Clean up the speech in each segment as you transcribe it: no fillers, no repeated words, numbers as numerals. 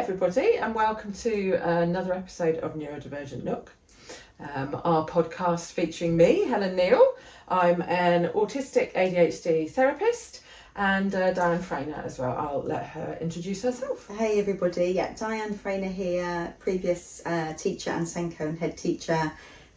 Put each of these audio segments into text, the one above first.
everybody, and welcome to another episode of Neurodivergent Nook, our podcast featuring me, Helen Neal. I'm an autistic ADHD therapist, and Diane Franer as well. I'll let her introduce herself. Hey everybody, Diane Franer here, previous teacher and Senko and head teacher,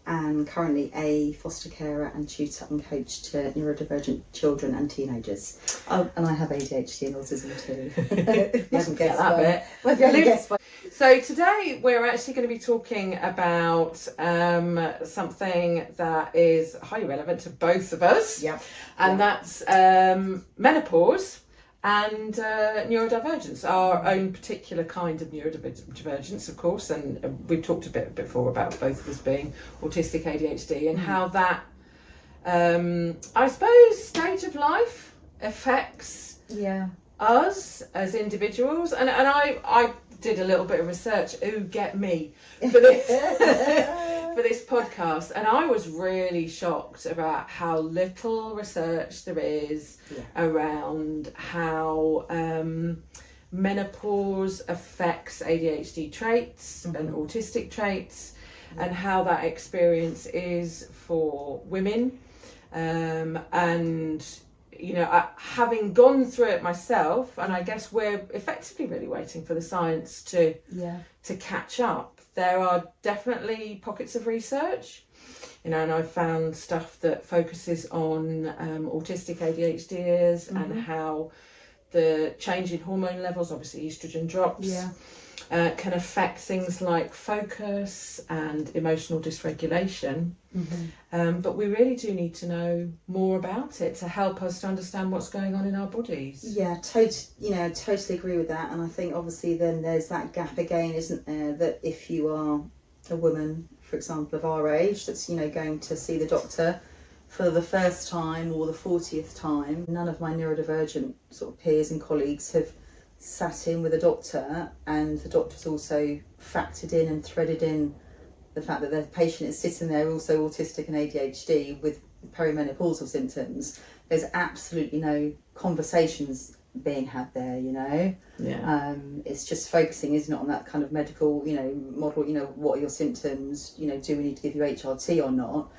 and currently a foster carer and tutor and coach to neurodivergent children and teenagers. Oh, and I have ADHD and autism too. You haven't guessed that bit. So today we're actually going to be talking about something that is highly relevant to both of us. Yep. And that's menopause and neurodivergence, our own particular kind of neurodivergence, of course, and we've talked a bit before about both of us being autistic ADHD and how that, I suppose, stage of life affects us as individuals. And I did a little bit of research, get me, for this, for this podcast, and I was really shocked about how little research there is around how menopause affects ADHD traits and autistic traits, and how that experience is for women, and you know, having gone through it myself, and I guess we're effectively really waiting for the science to catch up. There are definitely pockets of research, you know, and I've found stuff that focuses on autistic ADHDers and how the change in hormone levels, obviously estrogen drops, can affect things like focus and emotional dysregulation. But we really do need to know more about it to help us to understand what's going on in our bodies. Yeah, totally agree with that. And I think obviously then there's that gap again, isn't there, that if you are a woman, for example, of our age, that's, you know, going to see the doctor for the first time or the 40th time, none of my neurodivergent sort of peers and colleagues have sat in with a doctor, and the doctor's also factored in and threaded in the fact that the patient is sitting there also autistic and ADHD with perimenopausal symptoms. There's absolutely no conversations being had there, you know. It's just focusing, isn't it, on that kind of medical, you know, model, you know, what are your symptoms, you know, do we need to give you HRT or not?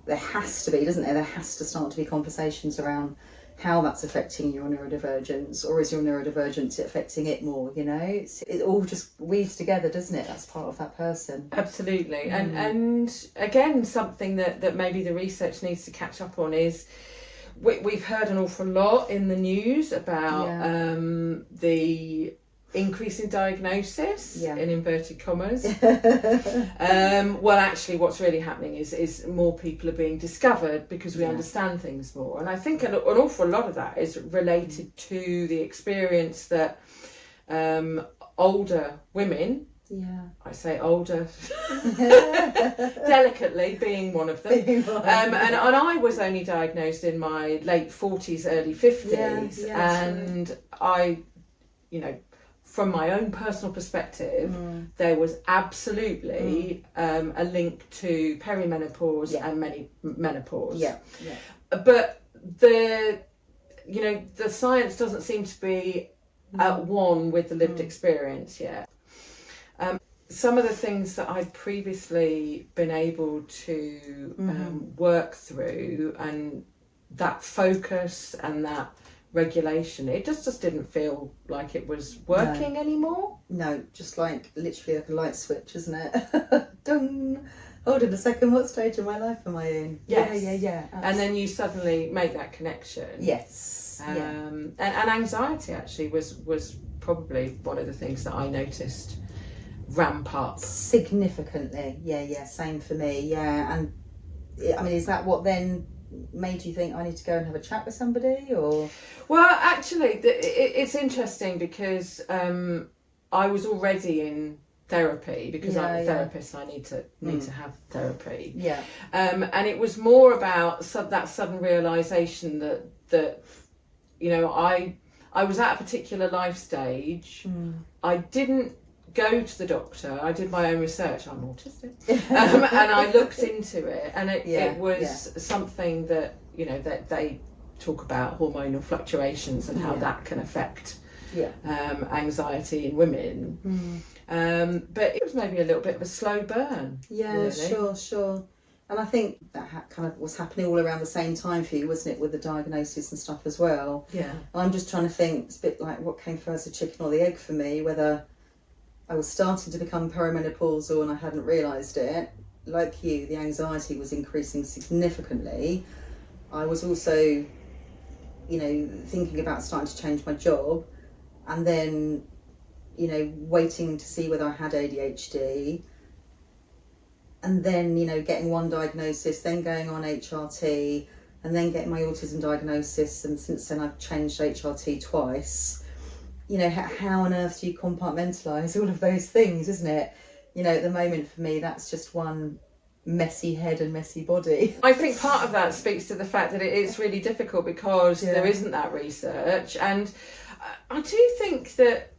There has to be, doesn't there? There has to start to be conversations around how that's affecting your neurodivergence, or is your neurodivergence affecting it more, you know? It all just weaves together, doesn't it? That's part of that person. Absolutely. And again, something that maybe the research needs to catch up on is we've heard an awful lot in the news about the increase in diagnosis, in inverted commas. Well, actually what's really happening is more people are being discovered because we understand things more, and I think an awful lot of that is related to the experience that older women, I say older delicately, being one of them, and I was only diagnosed in my late 40s, early 50s, and I, you know, from my own personal perspective, there was absolutely a link to perimenopause and menopause. But the science doesn't seem to be at one with the lived experience yet. Some of the things that I'd previously been able to work through, and that focus and that regulation, it just didn't feel like it was working anymore. No, just like literally like a light switch, isn't it? Dong. Hold on a second, what stage of my life am I in? Yeah. And then you suddenly make that connection. And anxiety actually was probably one of the things that I noticed ramp up significantly. Same for me. And I mean, is that what then made you think I need to go and have a chat with somebody? Or well, actually it's interesting because I was already in therapy because I'm a therapist. I need to have therapy, and it was more about that sudden realization that you know, I was at a particular life stage. I didn't go to the doctor. I did my own research. I'm autistic, and I looked into it, and it was something that, you know, that they talk about hormonal fluctuations and how that can affect anxiety in women. But it was maybe a little bit of a slow burn. Yeah, really. sure. And I think that kind of was happening all around the same time for you, wasn't it, with the diagnosis and stuff as well? Yeah. I'm just trying to think, it's a bit like what came first, the chicken or the egg for me, whether I was starting to become perimenopausal and I hadn't realised it. Like you, the anxiety was increasing significantly. I was also, thinking about starting to change my job, and then, waiting to see whether I had ADHD, and then, getting one diagnosis, then going on HRT, and then getting my autism diagnosis, and since then I've changed HRT twice. How on earth do you compartmentalise all of those things, isn't it? At the moment for me, that's just one messy head and messy body. I think part of that speaks to the fact that it is really difficult because there isn't that research, and I do think that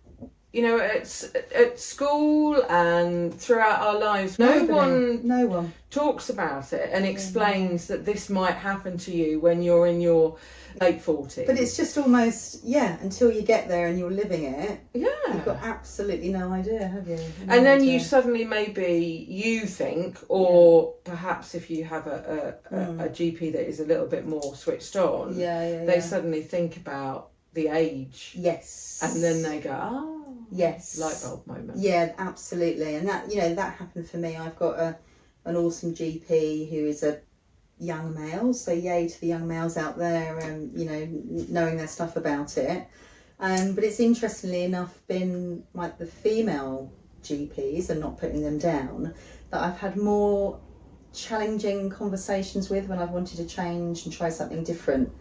at school and throughout our lives, no one talks about it and explains that this might happen to you when you're in your late 40s. But it's just almost, until you get there and you're living it, you've got absolutely no idea, have you? And then you suddenly you think, or perhaps if you have a GP that is a little bit more switched on, they suddenly think about the age. Yes. And then they go, oh. Yes. Light bulb moment. Yeah, absolutely. And that, that happened for me. I've got an awesome GP who is a young male, so yay to the young males out there, knowing their stuff about it. But it's interestingly enough been like the female GPs, and not putting them down, that I've had more challenging conversations with when I've wanted to change and try something different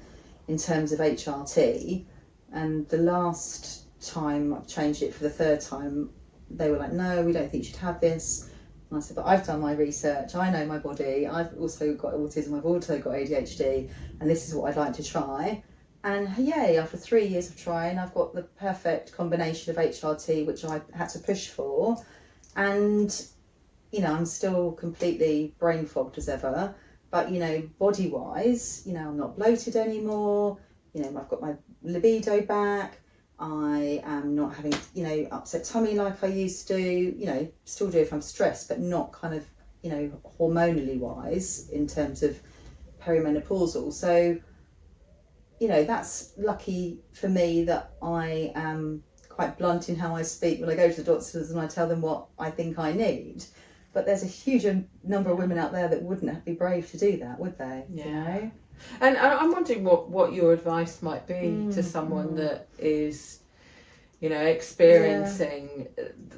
in terms of HRT. And the last time I've changed it for the third time, they were like, no, we don't think you should have this. And I said, but I've done my research, I know my body, I've also got autism, I've also got ADHD, and this is what I'd like to try. And yay, after 3 years of trying, I've got the perfect combination of HRT, which I had to push for. And, I'm still completely brain fogged as ever, but, body-wise, I'm not bloated anymore, I've got my libido back, I am not having, upset tummy like I used to, still do if I'm stressed, but not kind of, hormonally wise in terms of perimenopausal. So, that's lucky for me that I am quite blunt in how I speak when I go to the doctors and I tell them what I think I need. But there's a huge number of women out there that wouldn't be brave to do that, would they? Yeah. And I'm wondering what your advice might be to someone that is, experiencing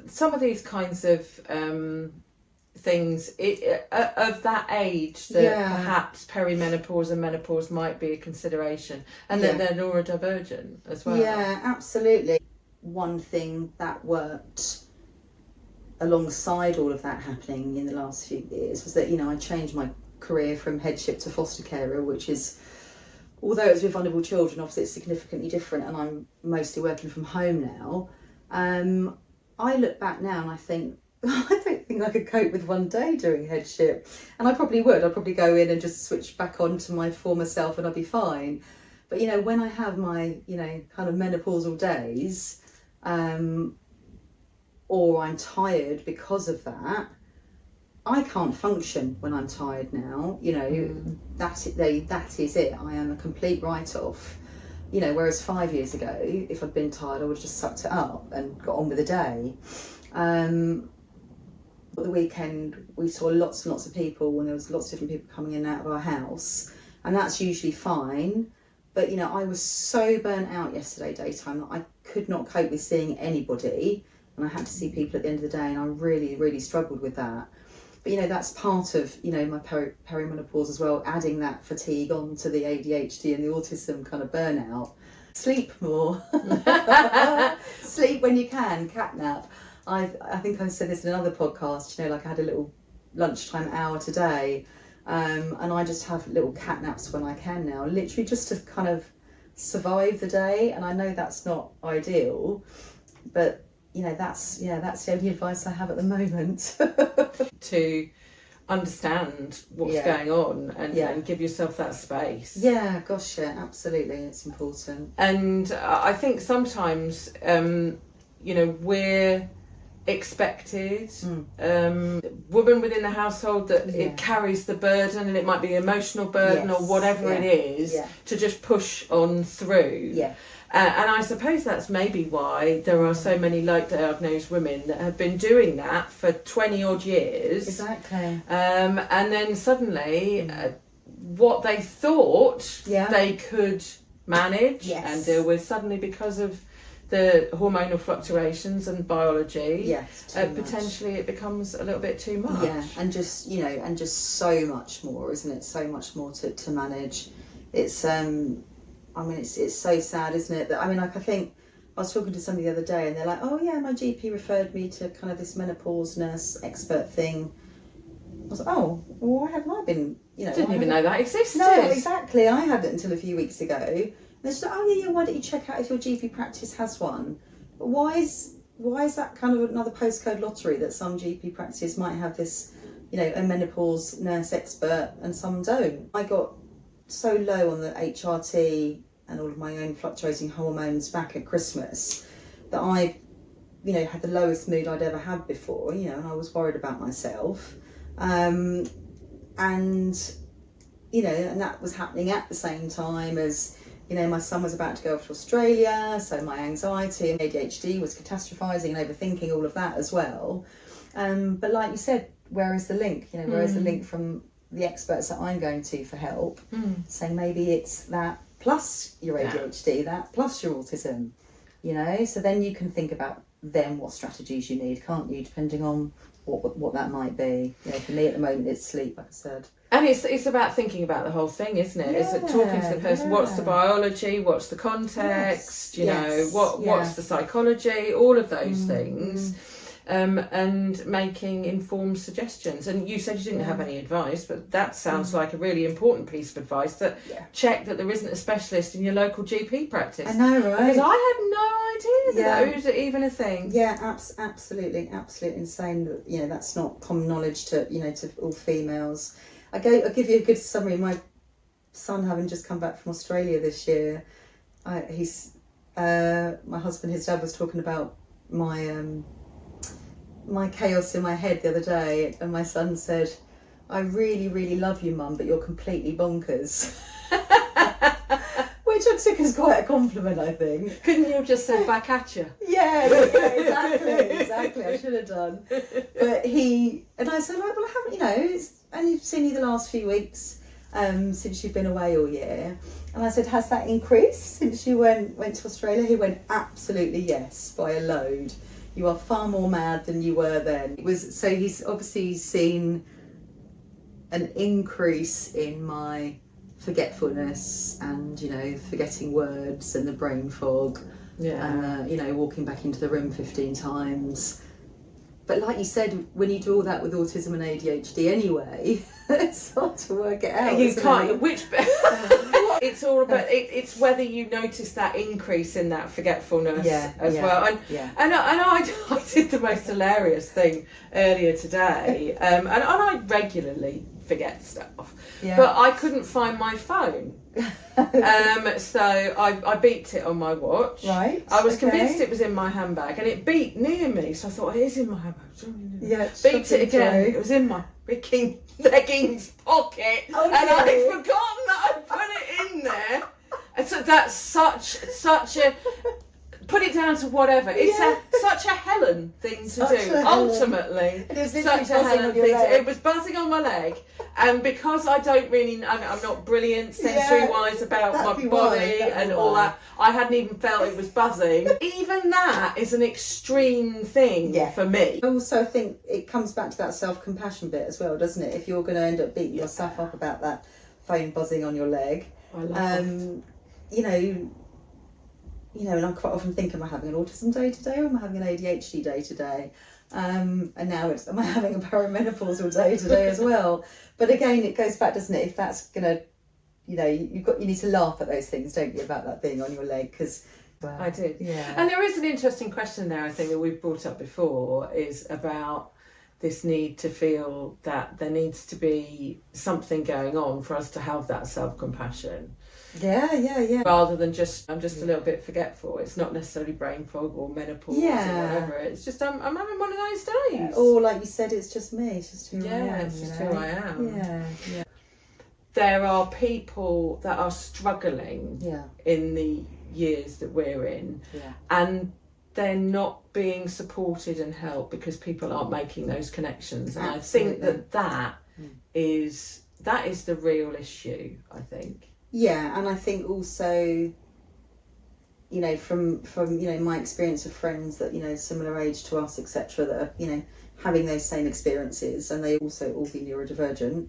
some of these kinds of things of that age that perhaps perimenopause and menopause might be a consideration, and that they're neurodivergent as well. Yeah, absolutely. One thing that worked alongside all of that happening in the last few years was that, I changed my career from headship to foster carer, which is, although it's with vulnerable children, obviously it's significantly different, and I'm mostly working from home now. I look back now and I think, I don't think I could cope with one day doing headship, and I probably would. I'd probably go in and just switch back on to my former self and I'd be fine. But when I have my kind of menopausal days, or I'm tired because of that, I can't function when I'm tired now. That is it. I am a complete write-off. Whereas 5 years ago, if I'd been tired, I would have just sucked it up and got on with the day. At the weekend, we saw lots and lots of people, and there was lots of different people coming in and out of our house, and that's usually fine. But I was so burnt out yesterday daytime that I could not cope with seeing anybody, and I had to see people at the end of the day, and I really, really struggled with that. But that's part of my perimenopause as well, adding that fatigue onto the ADHD and the autism kind of burnout. Sleep more. Sleep when you can. Cat nap. I think I said this in another podcast. I had a little lunchtime hour today, and I just have little cat naps when I can now, literally just to kind of survive the day. And I know that's not ideal, but that's the only advice I have at the moment. To understand what's Yeah. going on and, Yeah. and give yourself that space. Yeah, gosh, yeah, absolutely, it's important. And I think sometimes, we're expected, woman within the household, that Yeah. it carries the burden, and it might be emotional burden Yes. or whatever Yeah. it is, Yeah. to just push on through. Yeah. And I suppose that's maybe why there are so many late diagnosed women that have been doing that for 20 odd years. Exactly. And then suddenly, what they thought Yeah. they could manage Yes. and deal with, suddenly, because of the hormonal fluctuations and biology, Yes, too much. potentially it becomes a little bit too much. Yeah, and just so much more, isn't it? So much more to manage. It's it's so sad, isn't it? That I think I was talking to somebody the other day, and they're like, "Oh yeah, my GP referred me to kind of this menopause nurse expert thing." I was like, "Oh, well, why haven't I been? Didn't even know that existed. No, exactly. I hadn't until a few weeks ago. And they said, "Oh yeah, why don't you check out if your GP practice has one?" But why is that kind of another postcode lottery that some GP practices might have this, a menopause nurse expert and some don't? I got so low on the HRT and all of my own fluctuating hormones back at Christmas that I, had the lowest mood I'd ever had before, and I was worried about myself. And that was happening at the same time as, my son was about to go off to Australia, so my anxiety and ADHD was catastrophizing and overthinking all of that as well. But like you said, where is the link? Where is the link from the experts that I'm going to for help? So maybe it's that plus your ADHD, that plus your autism, so then you can think about then what strategies you need, can't you, depending on what that might be. For me at the moment it's sleep, like I said. And it's about thinking about the whole thing, isn't it? It's talking to the person. Yeah. What's the biology? What's the context? Yes. What's the psychology? All of those things, and making informed suggestions. And you said you didn't have any advice, but that sounds like a really important piece of advice. That check that there isn't a specialist in your local GP practice. I know, right? Because I had no idea that was even a thing. Yeah, absolutely insane. That that's not common knowledge to to all females. I'll give you a good summary. My son, having just come back from Australia this year, my husband, his dad was talking about my chaos in my head the other day, and my son said, "I really, really love you, Mum, but you're completely bonkers." Which I took as quite a compliment, I think. Couldn't you have just said back at you? Yeah, exactly. I should have done. But I said, well, I haven't, it's only seen you the last few weeks since you've been away all year. And I said, has that increased since you went to Australia? He went, absolutely yes, by a load. You are far more mad than you were then. So he's obviously seen an increase in my forgetfulness and forgetting words and the brain fog, and walking back into the room 15 times. But like you said, when you do all that with autism and ADHD anyway, it's hard to work it out. You can't. It's all about. It's whether you notice that increase in that forgetfulness well. And I did the most hilarious thing earlier today, and I regularly forget stuff, but I couldn't find my phone. So I beeped it on my watch. Right. I was convinced it was in my handbag, and it beeped near me, so I thought, it is in my handbag. Yeah. Beeped it again. It was in my freaking leggings pocket, and I'd forgotten that I put it in there. And so that's such a. Put it down to whatever. It's such a Helen thing to do. Ultimately, it was such a Helen thing. It was buzzing on my leg, and because I don't really, I'm not brilliant sensory-wise about my body and all that. I hadn't even felt it was buzzing. Even that is an extreme thing for me. Also, I think it comes back to that self-compassion bit as well, doesn't it? If you're going to end up beating yourself up about that phone buzzing on your leg, I love and I quite often think, am I having an autism day today, or am I having an ADHD day today? And now am I having a perimenopausal day today as well? But again, it goes back, doesn't it? If that's gonna, you need to laugh at those things, don't you, about that being on your leg? Because I did. Yeah. And there is an interesting question there, I think, that we've brought up before, is about this need to feel that there needs to be something going on for us to have that self-compassion. Yeah. Rather than just, I'm just a little bit forgetful. It's not necessarily brain fog or menopause or whatever. It's just, I'm having one of those days. Yeah. Or like you said, it's just me. It's just who I am. It's just who I am. Yeah. There are people that are struggling in the years that we're in. Yeah. And they're not being supported and helped because people aren't making those connections. And Absolutely. I think that is the real issue, I think. Yeah, and I think also, you know, from you know, my experience of friends that, you know, similar age to us, etc., that are, you know, having those same experiences, and they also all be neurodivergent.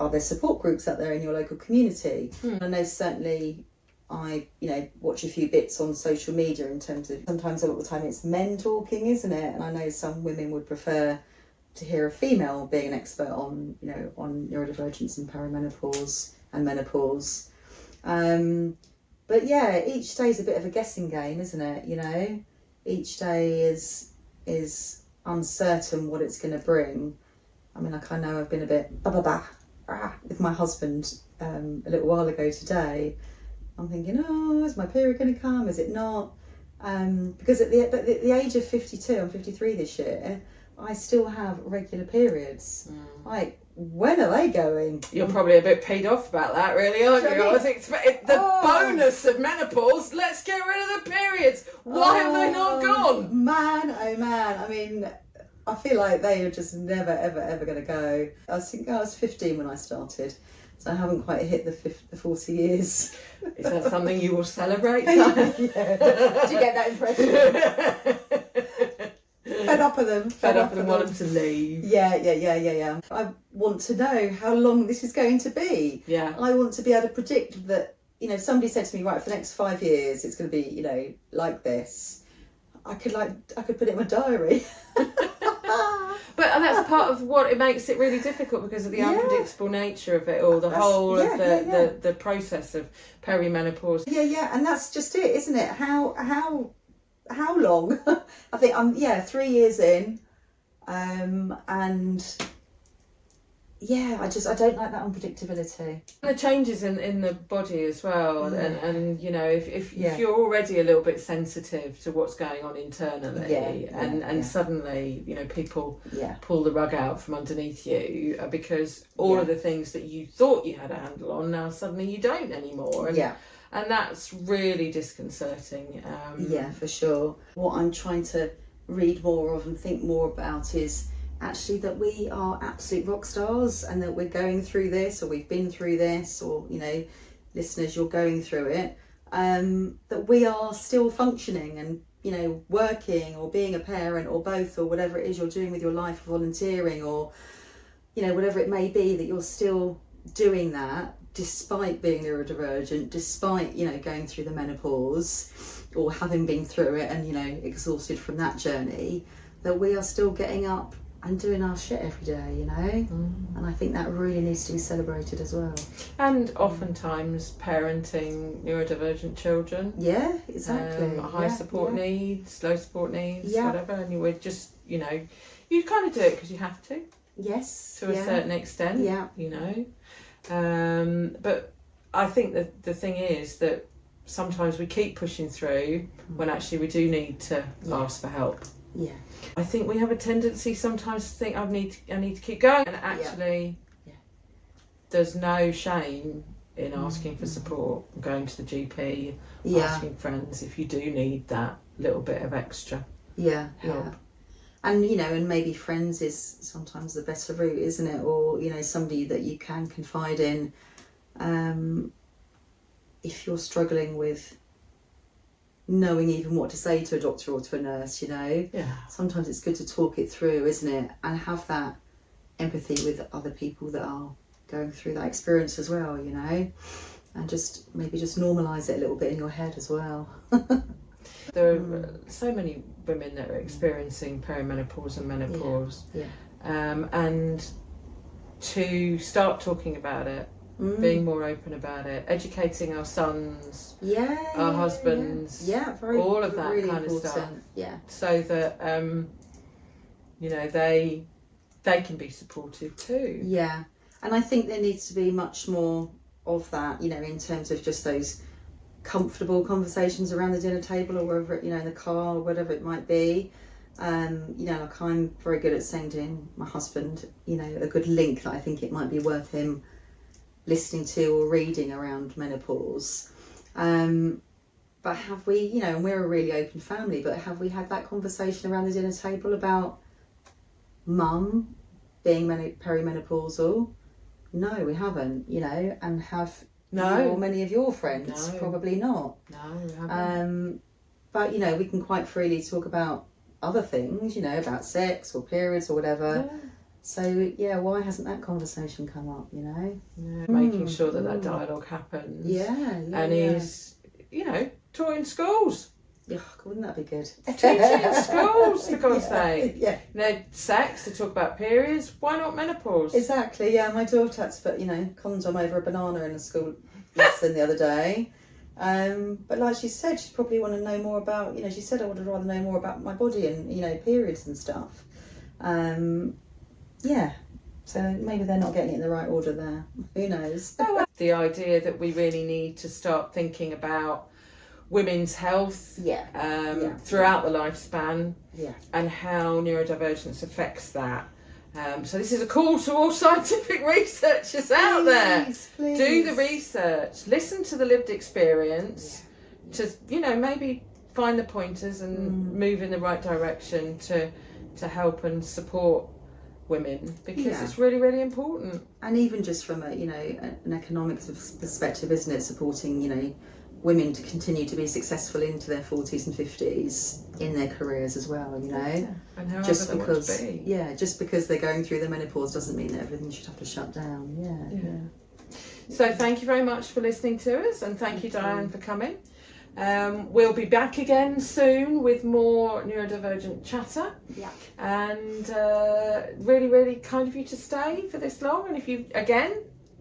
Are there support groups out there in your local community? I know certainly I, you know, watch a few bits on social media in terms of, sometimes a lot of the time it's men talking, isn't it? And I know some women would prefer to hear a female being an expert on, you know, on neurodivergence and perimenopause and menopause. But yeah, each day is a bit of a guessing game, isn't it? You know, each day is uncertain what it's going to bring. I mean, like, I know I've been a bit with my husband a little while ago today. I'm thinking, oh, is my period going to come? Is it not? Because at the age of 52, I'm 53 this year, I still have regular periods. Like, when are they going? You're probably a bit peed off about that, really, aren't you? I was expecting the bonus of menopause. Let's get rid of the periods. Why have they not gone? Man, oh man. I mean, I feel like they are just never, ever going to go. I was 15 when I started, so I haven't quite hit the 40 years. Is that something you will celebrate? Yeah. Did you get that impression? Fed up of them. Fed up of them, want them to leave. Yeah. I want to know how long this is going to be. Yeah. I want to be able to predict that, you know, if somebody said to me, right, for the next 5 years, it's going to be, you know, like this. I could put it in my diary. But that's part of what it makes it really difficult, because of the unpredictable nature of it all, the whole of the process of perimenopause. Yeah, and that's just it, isn't it? How long? I think I'm 3 years in, and yeah, I don't like that unpredictability. The changes in the body as well, and you know, if you're already a little bit sensitive to what's going on internally, and suddenly, you know, people pull the rug out from underneath you because all of the things that you thought you had a handle on, now suddenly you don't anymore. And that's really disconcerting. Yeah, for sure. What I'm trying to read more of and think more about is actually that we are absolute rock stars, and that we're going through this, or we've been through this, or, you know, listeners, you're going through it, that we are still functioning and, you know, working or being a parent or both, or whatever it is you're doing with your life, volunteering, or, you know, whatever it may be, that you're still doing that despite being neurodivergent, despite, you know, going through the menopause or having been through it and, you know, exhausted from that journey, that we are still getting up and doing our shit every day, you know. And I think that really needs to be celebrated as well. And oftentimes parenting neurodivergent children. Yeah, exactly. High support needs, low support needs, whatever. And you would just, you know, you kind of do it because you have to. Yes. To a certain extent. Yeah. You know. But I think that the thing is that sometimes we keep pushing through when actually we do need to ask for help. Yeah. I think we have a tendency sometimes to think I need to keep going, and actually there's no shame in asking for support, going to the GP, asking friends if you do need that little bit of extra help. And, you know, and maybe friends is sometimes the better route, isn't it? Or, you know, somebody that you can confide in if you're struggling with knowing even what to say to a doctor or to a nurse, you know. Sometimes it's good to talk it through, isn't it, and have that empathy with other people that are going through that experience as well, you know, and just normalise it a little bit in your head as well. There are so many women that are experiencing perimenopause and menopause, and to start talking about it being more open about it, educating our sons, yeah, our husbands, very, all of that really kind of important. stuff. Yeah. So that they can be supportive too. Yeah, and I think there needs to be much more of that, in terms of just those comfortable conversations around the dinner table or wherever, in the car or whatever it might be. Like I'm very good at sending my husband, a good link that I think it might be worth him listening to or reading around menopause. But have we, and we're a really open family, but have we had that conversation around the dinner table about mum being perimenopausal? No, we haven't, and have No. or many of your friends? No. Probably not. No, we haven't. But we can quite freely talk about other things, about sex or periods or whatever. Yeah. So why hasn't that conversation come up? Making sure that dialogue happens. And is, taught in schools. Yeah, wouldn't that be good? Teaching in schools, for God's sake. Yeah. Sex, to talk about periods. Why not menopause? Exactly. Yeah, my daughter had to put condom over a banana in a school lesson the other day. But like she said, she'd probably want to know more about. She said I would rather know more about my body and periods and stuff. So maybe they're not getting it in the right order there. Who knows? The idea that we really need to start thinking about women's health throughout the lifespan and how neurodivergence affects that. So this is a call to all scientific researchers out there. Please. Do the research, listen to the lived experience to, maybe find the pointers and move in the right direction to help and support women, because it's really, really important. And even just from an economic perspective, isn't it, supporting women to continue to be successful into their 40s and 50s in their careers as well, And however just they because want to be. just because they're going through the menopause doesn't mean that everything should have to shut down. So thank you very much for listening to us, and thank you, Diane, for coming. We'll be back again soon with more neurodivergent chatter. And really, really kind of you to stay for this long. And if you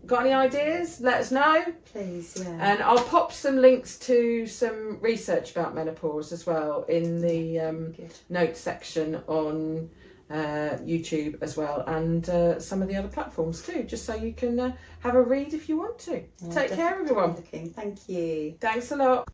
got any ideas, let us know. Please, And I'll pop some links to some research about menopause as well in the notes section on YouTube as well, and some of the other platforms too, just so you can have a read if you want to. Take care, everyone. Thank you. Thanks a lot.